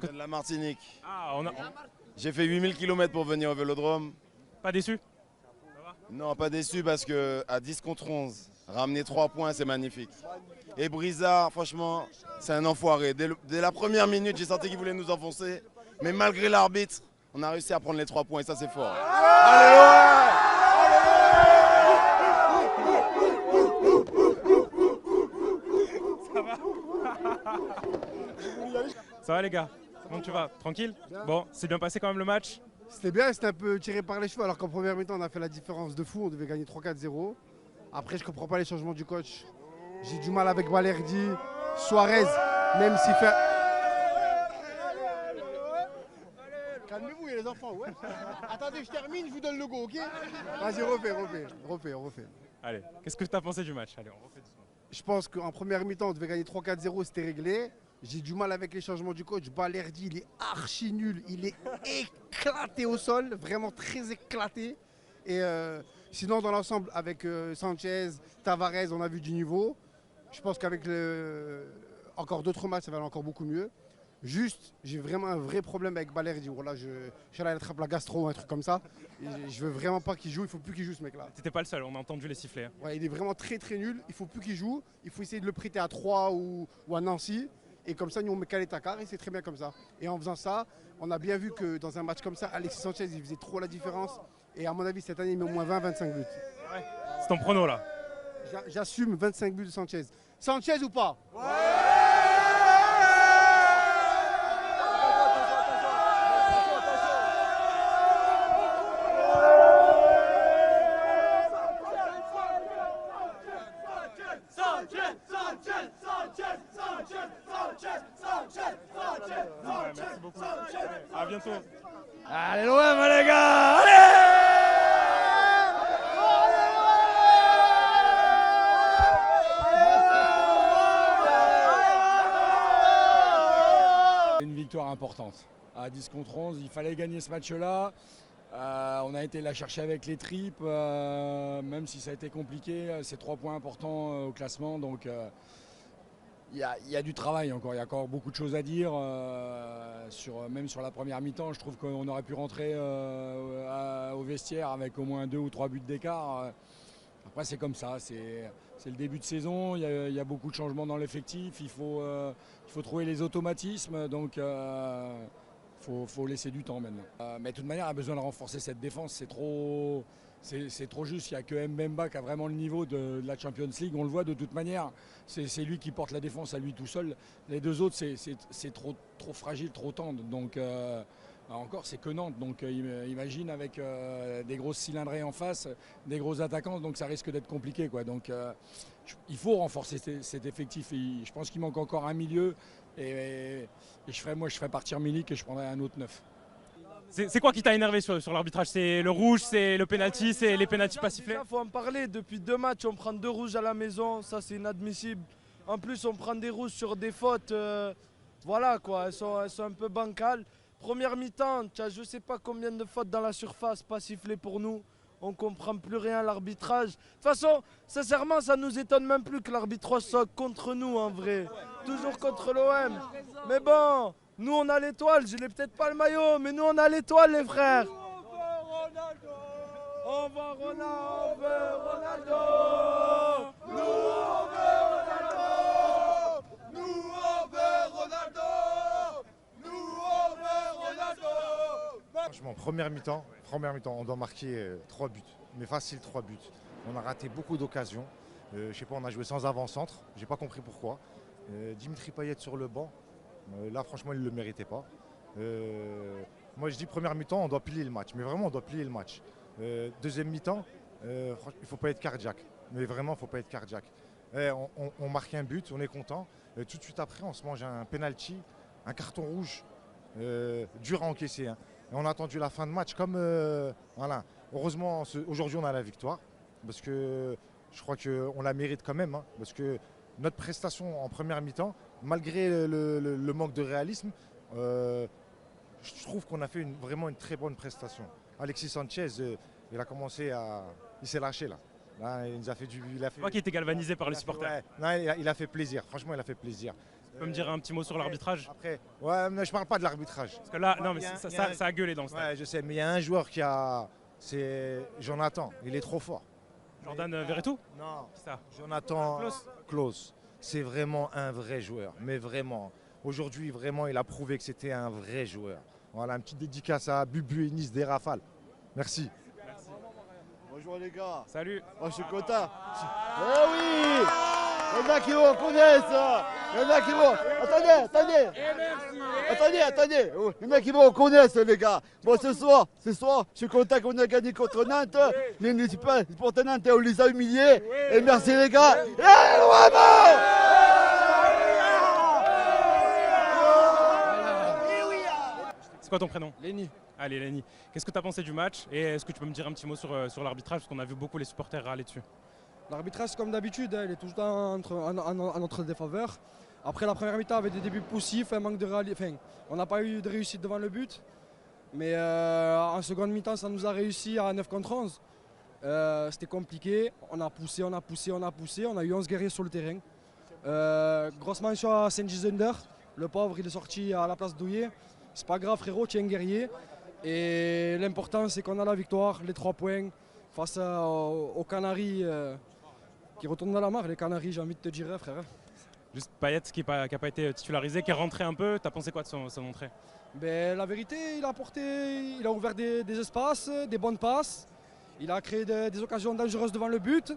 Je viens de la Martinique. Ah, J'ai fait 8000 km pour venir au Vélodrome. Pas déçu? Non, pas déçu parce que à 10 contre 11, ramener 3 points, c'est magnifique. Et Brizard, franchement, c'est un enfoiré. Dès la première minute, j'ai senti qu'il voulait nous enfoncer. Mais malgré l'arbitre, on a réussi à prendre les 3 points et ça, c'est fort. Allez, ouais! Ça va les gars? Comment tu vas? Tranquille? Bon, c'est bien passé quand même le match? C'était bien, c'était un peu tiré par les cheveux alors qu'en première mi-temps on a fait la différence de fou, on devait gagner 3-4-0. Après je comprends pas les changements du coach. J'ai du mal avec Balerdi, Suarez, même s'il fait... Calmez-vous, il y a les enfants, ouais. Attendez, je termine, je vous donne le go, ok? Vas-y, refais. Allez, qu'est-ce que tu as pensé du match? Allez, on refait doucement. Je pense qu'en première mi-temps on devait gagner 3-4-0, c'était réglé. J'ai du mal avec les changements du coach. Balerdi, il est archi nul. Il est éclaté au sol, vraiment très éclaté. Et sinon, dans l'ensemble, avec Sanchez, Tavares, on a vu du niveau. Je pense qu'avec encore d'autres matchs, ça va aller encore beaucoup mieux. Juste, j'ai vraiment un vrai problème avec Balerdi. Voilà, je suis allé attraper la gastro ou un truc comme ça. Et je veux vraiment pas qu'il joue. Il faut plus qu'il joue, ce mec-là. T'étais pas le seul, on a entendu les sifflets. Ouais, il est vraiment très très nul. Il faut plus qu'il joue. Il faut essayer de le prêter à Troyes ou à Nancy. Et comme ça, nous, on met Calais Takar et c'est très bien comme ça. Et en faisant ça, on a bien vu que dans un match comme ça, Alexis Sanchez, il faisait trop la différence. Et à mon avis, cette année, il met au moins 20-25 buts. Ouais. C'est ton prono là? J'assume 25 buts de Sanchez. Sanchez ou pas? Ouais. Merci beaucoup. À bientôt. Allez, l'OM, les gars! Allez! Une victoire importante. À 10 contre 11, il fallait gagner ce match-là. On a été la chercher avec les tripes, même si ça a été compliqué. C'est 3 points importants au classement. Donc il y a du travail encore. Il y a encore beaucoup de choses à dire. Même sur la première mi-temps, je trouve qu'on aurait pu rentrer au vestiaire avec au moins 2 ou 3 buts d'écart. Après, c'est comme ça. C'est le début de saison. Il y a beaucoup de changements dans l'effectif. Il faut trouver les automatismes. Donc, faut laisser du temps maintenant. Mais de toute manière, on a besoin de renforcer cette défense. C'est trop juste. Il n'y a que Mbemba qui a vraiment le niveau de la Champions League. On le voit de toute manière. C'est lui qui porte la défense à lui tout seul. Les deux autres, c'est trop fragile, trop tendre. Donc, encore, c'est que Nantes. Donc, imagine avec des grosses cylindrées en face, des gros attaquants. Donc, ça risque d'être compliqué, quoi. Donc, il faut renforcer cet effectif. Et je pense qu'il manque encore un milieu. Et je ferai partir Milik et je prendrai un autre neuf. C'est quoi qui t'a énervé sur l'arbitrage? C'est le rouge, c'est le penalty, c'est les penaltys pas sifflés? Il faut en parler. Depuis 2 matchs, on prend 2 rouges à la maison. Ça, c'est inadmissible. En plus, on prend des rouges sur des fautes. Voilà, quoi. Elles sont un peu bancales. Première mi-temps, tu as je sais pas combien de fautes dans la surface, pas sifflées pour nous. On comprend plus rien à l'arbitrage. De toute façon, sincèrement, ça nous étonne même plus que l'arbitrage soit contre nous en vrai. Toujours contre l'OM. Mais bon, nous on a l'étoile. Je n'ai peut-être pas le maillot, mais nous on a l'étoile, les frères. On veut Ronaldo. Nous on veut Ronaldo. Nous on veut Ronaldo. Franchement, première mi-temps, on doit marquer 3 buts, mais facile 3 buts. On a raté beaucoup d'occasions. Je sais pas, on a joué sans avant-centre, j'ai pas compris pourquoi. Dimitri Payet sur le banc, là franchement il ne le méritait pas. Moi je dis première mi-temps, on doit plier le match, mais vraiment on doit plier le match. Deuxième mi-temps, il ne faut pas être cardiaque, mais vraiment il ne faut pas être cardiaque. On marque un but, on est content. Tout de suite après, on se mange un penalty, un carton rouge, dur à encaisser. Hein. Et on a attendu la fin de match comme voilà. Heureusement, aujourd'hui on a la victoire parce que je crois qu'on la mérite quand même. Hein, parce que notre prestation en première mi-temps, malgré le manque de réalisme, je trouve qu'on a fait vraiment une très bonne prestation. Alexis Sanchez, il a commencé à... Il s'est lâché là. Là, il nous a fait du... Je crois qu'il était galvanisé par les supporters. Ouais, non, il a fait plaisir. Franchement, il a fait plaisir. Tu peux me dire un petit mot sur l'arbitrage? Après, ouais, mais je parle pas de l'arbitrage. Parce que là, non, mais Il y a- ça, il y a- ça a gueulé dans le stade. Ouais, je sais, mais il y a un joueur qui a. C'est Jonathan. Il est trop fort. Jordan Verretou? Non. Qui ça? Jonathan Klose. Klose. C'est vraiment un vrai joueur. Mais vraiment. Aujourd'hui, vraiment, il a prouvé que c'était un vrai joueur. Voilà, une petite dédicace à Bubu et Nice des Rafales. Merci. Bonjour les gars. Salut. Moi je suis content. Eh oui. Il y en a qui vont connaître ça. Il y en a qui vont. Attendez. Oh, il y en a qui vont connaître les gars. Bon ce soir, je suis content qu'on ait gagné contre Nantes. Les municipaux pour Nantes, on les a humiliés. Et merci les gars. Et vraiment. C'est quoi ton prénom? Lenny. Allez, Lenny. Qu'est-ce que tu as pensé du match? Et est-ce que tu peux me dire un petit mot sur l'arbitrage? Parce qu'on a vu beaucoup les supporters râler dessus. L'arbitrage, comme d'habitude, il est tout le temps en notre défaveur. Après, la première mi-temps avait des débuts poussifs, un manque de réalité. Enfin, on n'a pas eu de réussite devant le but. Mais en seconde mi-temps, ça nous a réussi à 9 contre 11. C'était compliqué. On a poussé. On a eu 11 guerriers sur le terrain. Grosse mention à Senji Zunder. Le pauvre, il est sorti à la place Douillet. C'est pas grave, frérot, tu es un guerrier. Et l'important, c'est qu'on a la victoire, les 3 points face aux Canaries qui retournent dans la mare. Les Canaries, j'ai envie de te dire, frère. Juste Payet qui n'a pas été titularisé, qui est rentré un peu. Tu as pensé quoi de son entrée? Ben, la vérité, il a ouvert des espaces, des bonnes passes. Il a créé des occasions dangereuses devant le but.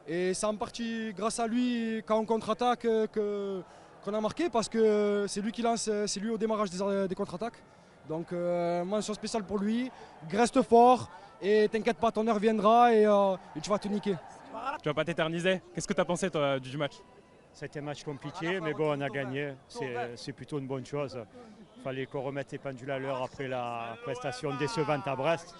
Et c'est en partie grâce à lui, quand on contre-attaque, qu'on a marqué, parce que c'est lui qui lance, c'est lui au démarrage des contre-attaques. Donc mention spéciale pour lui, reste fort et t'inquiète pas, ton heure viendra et tu vas te niquer. Tu vas pas t'éterniser? Qu'est-ce que tu as pensé toi, du match? C'était un match compliqué, mais bon, on a gagné. C'est plutôt une bonne chose. Il fallait qu'on remette les pendules à l'heure après la prestation décevante à Brest.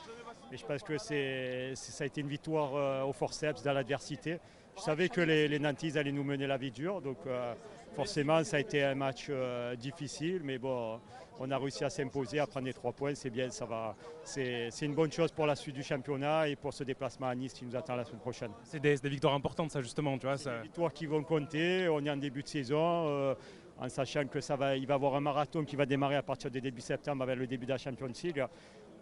Et je pense que ça a été une victoire au forceps dans l'adversité. Je savais que les Nantis allaient nous mener la vie dure, donc forcément ça a été un match difficile, mais bon, on a réussi à s'imposer, à prendre les 3 points, c'est bien, ça va. C'est une bonne chose pour la suite du championnat et pour ce déplacement à Nice qui nous attend la semaine prochaine. C'est des victoires importantes, ça justement, tu vois. C'est des victoires qui vont compter, on est en début de saison, en sachant que il va y avoir un marathon qui va démarrer à partir du début septembre avec le début de la Champions League.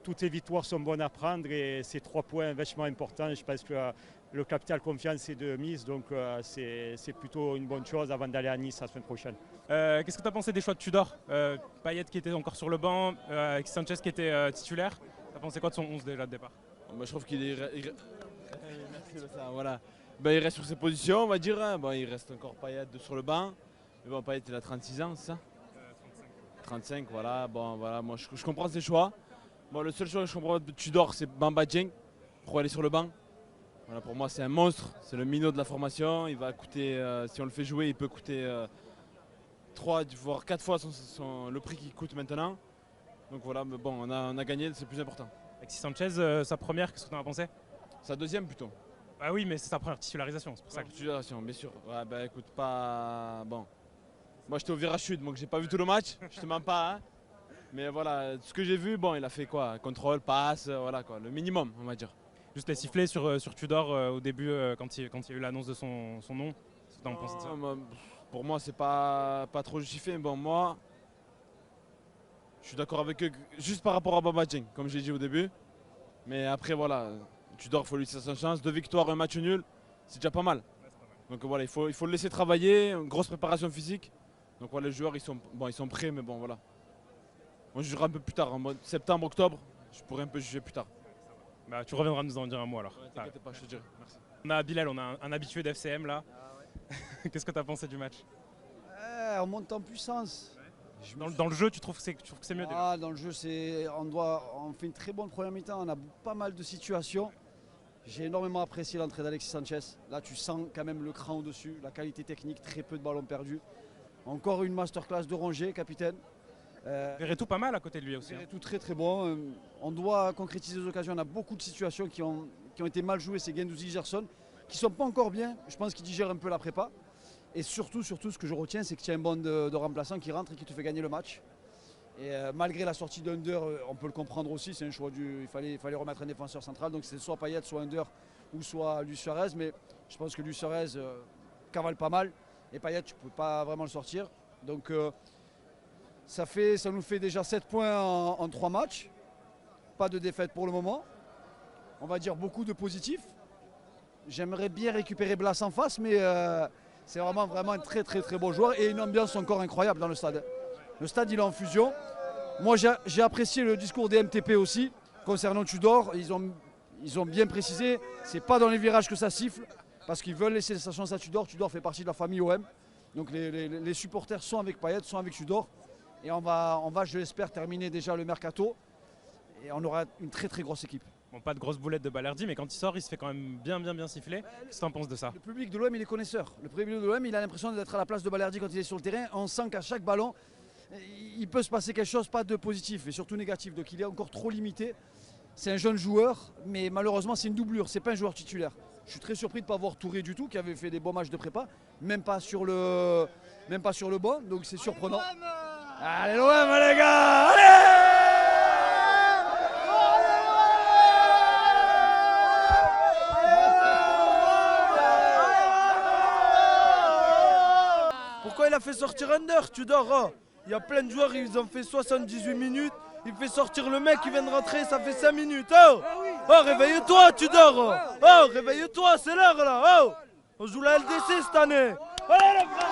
Toutes les victoires sont bonnes à prendre et ces 3 points vachement importants. Je pense que le capital confiance est de mise, donc c'est plutôt une bonne chose avant d'aller à Nice la semaine prochaine. Qu'est-ce que tu as pensé des choix de Tudor? Payet qui était encore sur le banc, Alexis Sanchez qui était titulaire. Tu as pensé quoi de son 11 déjà de départ? Moi, je trouve qu'il est. Merci, ça, voilà. Ben, il reste sur ses positions, on va dire. Hein. Bon, il reste encore Payet sur le banc. Mais bon, Payet, il a 36 ans, c'est ça 35, voilà. Bon, voilà. Moi, je comprends ses choix. Bon, le seul choix que je comprends de Tudor, c'est Bamba Dieng. Pour aller sur le banc. Voilà, pour moi, c'est un monstre. C'est le minot de la formation. Il va coûter, si on le fait jouer, il peut coûter 3 voire 4 fois le prix qu'il coûte maintenant. Donc voilà, mais bon, on a gagné, c'est le plus important. Alexis Sanchez, sa première, qu'est-ce que tu en as pensé? Sa deuxième plutôt. Ah oui, mais c'est sa première titularisation, c'est pour ça que... Titularisation, bien sûr. Ouais, bah écoute, pas. Bon. Moi j'étais au Virachute, donc j'ai pas vu tout le match, je te mens pas. Hein. Mais voilà, ce que j'ai vu, bon, il a fait quoi? Contrôle, passe, voilà quoi, le minimum, on va dire. Juste les sifflets sur Tudor au début, quand il y a eu l'annonce de son nom. Qu'est-ce que tu en penses de ça? Pour moi, c'est pas trop justifié. Bon, moi, je suis d'accord avec eux juste par rapport à Bamba Dieng, comme j'ai dit au début. Mais après, voilà, Tudor, il faut lui laisser sa chance. 2 victoires, 1 match nul, c'est déjà pas mal. Donc voilà, il faut le laisser travailler, une grosse préparation physique. Donc voilà, les joueurs, ils sont prêts, mais bon, voilà. On jugera un peu plus tard, en septembre, octobre, je pourrais un peu juger plus tard. Bah, tu reviendras nous en dire un mot alors. Ouais, t'inquiète pas, je te dirai. Merci. On a Bilal, on a un habitué d'FCM là. Qu'est-ce que tu as pensé du match? On monte en puissance. Dans le jeu, tu trouves que c'est mieux déjà? Dans le jeu, on fait une très bonne première mi-temps. On a pas mal de situations. J'ai énormément apprécié l'entrée d'Alexis Sanchez. Là, tu sens quand même le cran au-dessus, la qualité technique, très peu de ballons perdus. Encore une masterclass de Rongier, capitaine. Verretou pas mal à côté de lui aussi. Verretou très très bon. On doit concrétiser les occasions. On a beaucoup de situations qui ont été mal jouées. C'est Guendouzi, Gerson, qui ne sont pas encore bien. Je pense qu'ils digèrent un peu la prépa. Et surtout, ce que je retiens, c'est que tu as un bon de remplaçant qui rentre et qui te fait gagner le match. Et malgré la sortie d'Under, on peut le comprendre aussi. C'est un choix il fallait remettre un défenseur central. Donc c'est soit Payet, soit Under ou soit Luis Suarez. Mais je pense que Luis Suarez cavale pas mal. Et Payet, tu ne peux pas vraiment le sortir. Donc ça nous fait déjà 7 points en 3 matchs. Pas de défaite pour le moment. On va dire beaucoup de positifs. J'aimerais bien récupérer Blas en face, mais c'est vraiment un très bon joueur et une ambiance encore incroyable dans le stade. Le stade il est en fusion. Moi j'ai apprécié le discours des MTP aussi concernant Tudor. Ils ont bien précisé, c'est pas dans les virages que ça siffle, parce qu'ils veulent laisser sa chance à Tudor. Tudor fait partie de la famille OM. Donc les supporters sont avec Payet, sont avec Tudor. Et on va je l'espère, terminer déjà le mercato. Et on aura une très grosse équipe. Bon, pas de grosse boulette de Balerdi, mais quand il sort, il se fait quand même bien siffler. Qu'est-ce que tu en penses de ça? Le public de l'OM, il est connaisseur. Le public de l'OM, il a l'impression d'être à la place de Balerdi quand il est sur le terrain. On sent qu'à chaque ballon, il peut se passer quelque chose, pas de positif, et surtout négatif. Donc il est encore trop limité. C'est un jeune joueur, mais malheureusement, c'est une doublure. C'est pas un joueur titulaire. Je suis très surpris de ne pas voir Touré du tout, qui avait fait des bons matchs de prépa, même pas sur le banc. Donc c'est surprenant. Allez l'OM, les gars, allez! Pourquoi il a fait sortir Under, Tudor hein? Il y a plein de joueurs, ils ont fait 78 minutes. Il fait sortir le mec qui vient de rentrer, ça fait 5 minutes. Oh, oh réveille-toi, Tudor. Oh, réveille-toi, c'est l'heure là. Oh, on joue la LDC cette année. Allez, les frères.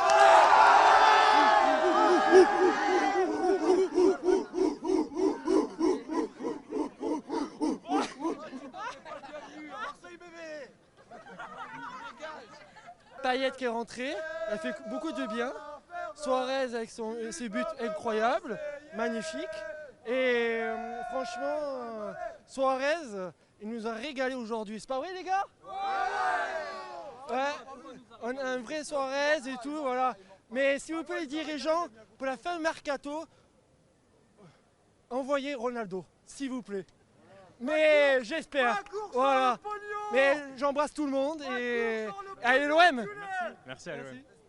Payet qui est rentré, elle fait beaucoup de bien. Suarez avec ses buts incroyables, magnifiques. Et franchement, Suarez, il nous a régalé aujourd'hui. C'est pas vrai les gars? Ouais, on a un vrai Suarez et tout, voilà. Mais s'il vous plaît les dirigeants, pour la fin de mercato, envoyez Ronaldo, s'il vous plaît. Mais j'espère, voilà. Mais j'embrasse tout le monde et allez l'OM. Merci à l'OM.